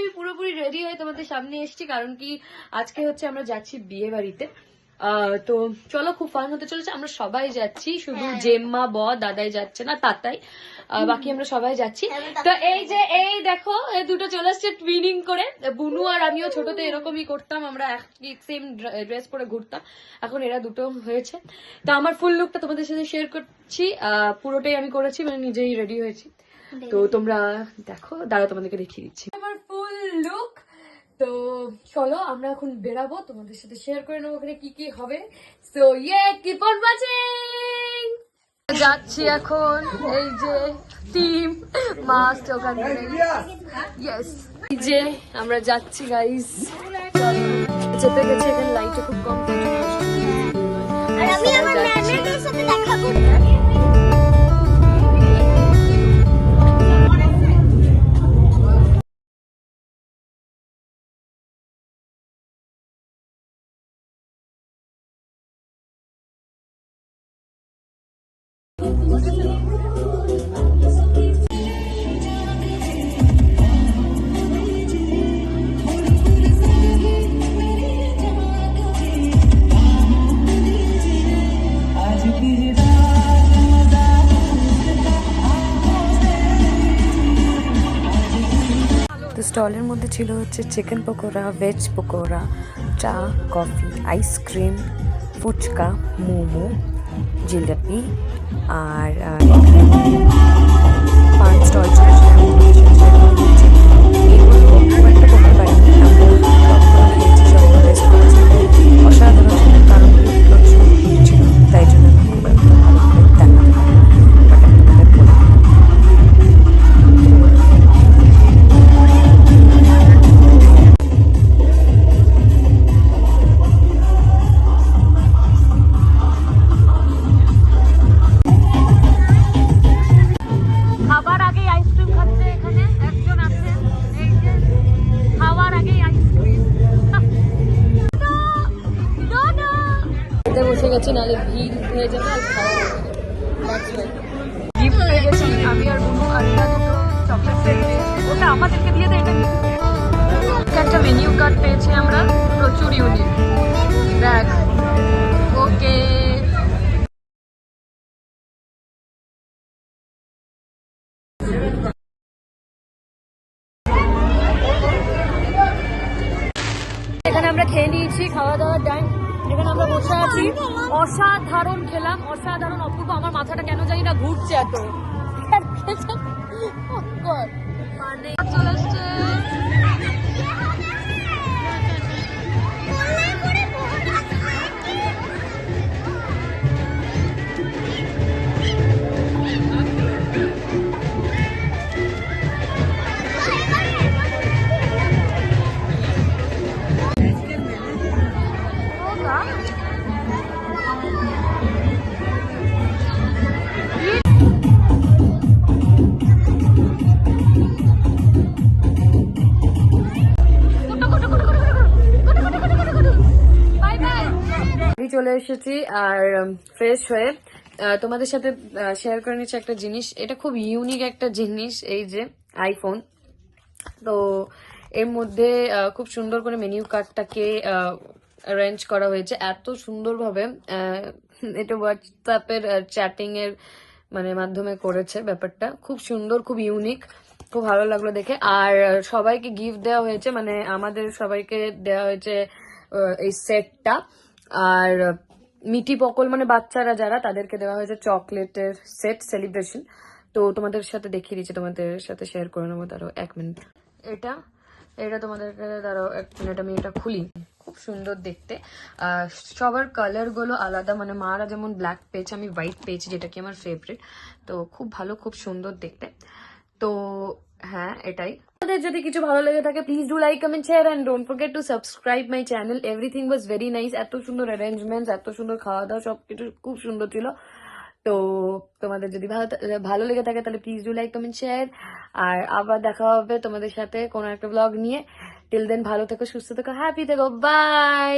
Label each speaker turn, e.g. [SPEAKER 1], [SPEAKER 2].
[SPEAKER 1] আমি পুরোপুরি রেডি হয়ে তোমাদের সামনে এসেছি, কারণ কি আজকে হচ্ছে আমরা যাচ্ছি বিয়ে বাড়িতে। তো চলো, খুব ফান হতে চলেছে। আমরা সবাই যাচ্ছি, শুধু জেম্মা দাদাই যাচ্ছে না, তাতাই, বাকি আমরা সবাই যাচ্ছি। তো এই দেখো, এই দুটো চলে আসছে টুইনিং করে। বুনু আর আমিও ছোটতে এরকমই করতাম, আমরা সেম ড্রেস পরে ঘুরতাম। এখন এরা দুটো হয়েছে। তো আমার ফুল লুকটা তোমাদের সাথে শেয়ার করছি, পুরোটাই আমি করেছি, মানে নিজেই রেডি হয়েছি। তো তোমরা দেখো, দাঁড়া তোমাদেরকে দেখিয়ে দিচ্ছি আমার ফুল লুক। তো চলো আমরা এখন বেরাবো, তোমাদের সাথে শেয়ার করে নেবো ওখানে কি কি হবে। So keep on watching. যাচ্ছি এখন, এই যে টিম মাস্ট ওখানে, ইয়েস, এই যে আমরা যাচ্ছি গাইস। চেপে গেছে, এখানে লাইটও খুব কম।
[SPEAKER 2] আর আমি আমার ম্যামের সাথে দেখা করব।
[SPEAKER 3] তো স্টলের মধ্যে ছিল হচ্ছে চিকেন পকোড়া, ভেজ পকোড়া, চা, কফি, আইসক্রিম, ফুচকা, মোমো, জিলাপি আর পান স্টল ছিল। অসাধারণ ছিল, কারণ প্রচুর ভিড় ছিল, তাই জন্য
[SPEAKER 1] বসে গেছি, নাহলে ভিড় হয়ে যাবে আর খাওয়া গিফট পেয়ে গেছি আমি আর বুনু। আর এটা দুটো চকলেট পেয়েছি, ওটা আমাদেরকে দিয়ে দেয়। এটা একটা মেনিউ কার্ড পেয়েছি আমরা, প্রচুর ইউনিক। দেখ, ওকে। এখানে আমরা খেয়ে নিয়েছি, খাওয়া দাওয়া ডান। এখানে আমরা বসে আছি, অসাধারণ খেলাম, অসাধারণ অপূর্ব। আমার মাথাটা কেন জানি না ঘুরছে এত, মানে চলে আসছে। চলে এসেছি আর ফ্রেশ হয়ে তোমাদের সাথে শেয়ার করে নিচ্ছি একটা জিনিস। এটা খুব ইউনিক একটা জিনিস, এই যে আইফোন। তো এর মধ্যে খুব সুন্দর করে মেনিউ কার্ডটাকে অ্যারেঞ্জ করা হয়েছে এত সুন্দরভাবে। এটা হোয়াটসঅ্যাপের চ্যাটিং এর মানে মাধ্যমে করেছে ব্যাপারটা, খুব সুন্দর, খুব ইউনিক, খুব ভালো লাগলো দেখে। আর সবাইকে গিফট দেওয়া হয়েছে, মানে আমাদের সবাইকে দেওয়া হয়েছে এই সেটটা। আর মিটি পকল মানে বাচ্চারা যারা, তাদেরকে দেওয়া হয়েছে চকলেটের সেট সেলিব্রেশন। তো তোমাদের সাথে দেখিয়ে দিচ্ছি, তোমাদের সাথে শেয়ার করে নেবো। তারও 1 মিনিট। এটা তোমাদেরকে দাঁড়াও 1 মিনিট, আমি এটা খুলি। খুব সুন্দর দেখতে, সবার কালার গুলো আলাদা, মানে মারা যেমন ব্ল্যাক পেয়েছে, আমি হোয়াইট পেয়েছি, যেটা কি আমার ফেভারিট। তো খুব ভালো, খুব সুন্দর দেখতে। তো হ্যাঁ, এটাই। আপনাদের যদি কিছু ভালো লেগে থাকে, please do like, comment, share and don't forget to subscribe my channel. Everything was very nice. এত সুন্দর অ্যারেঞ্জমেন্টস, এত সুন্দর খাওয়া দাওয়া, সবকিছু খুব সুন্দর ছিল। তো তোমাদের যদি ভালো লেগে থাকে তাহলে please do like, comment, share. আর আবার দেখা হবে তোমাদের সাথে কোনো একটা ব্লগ নিয়ে। টিল দেন ভালো থেকো, সুস্থ থেকো, হ্যাপি থেকো, বাই।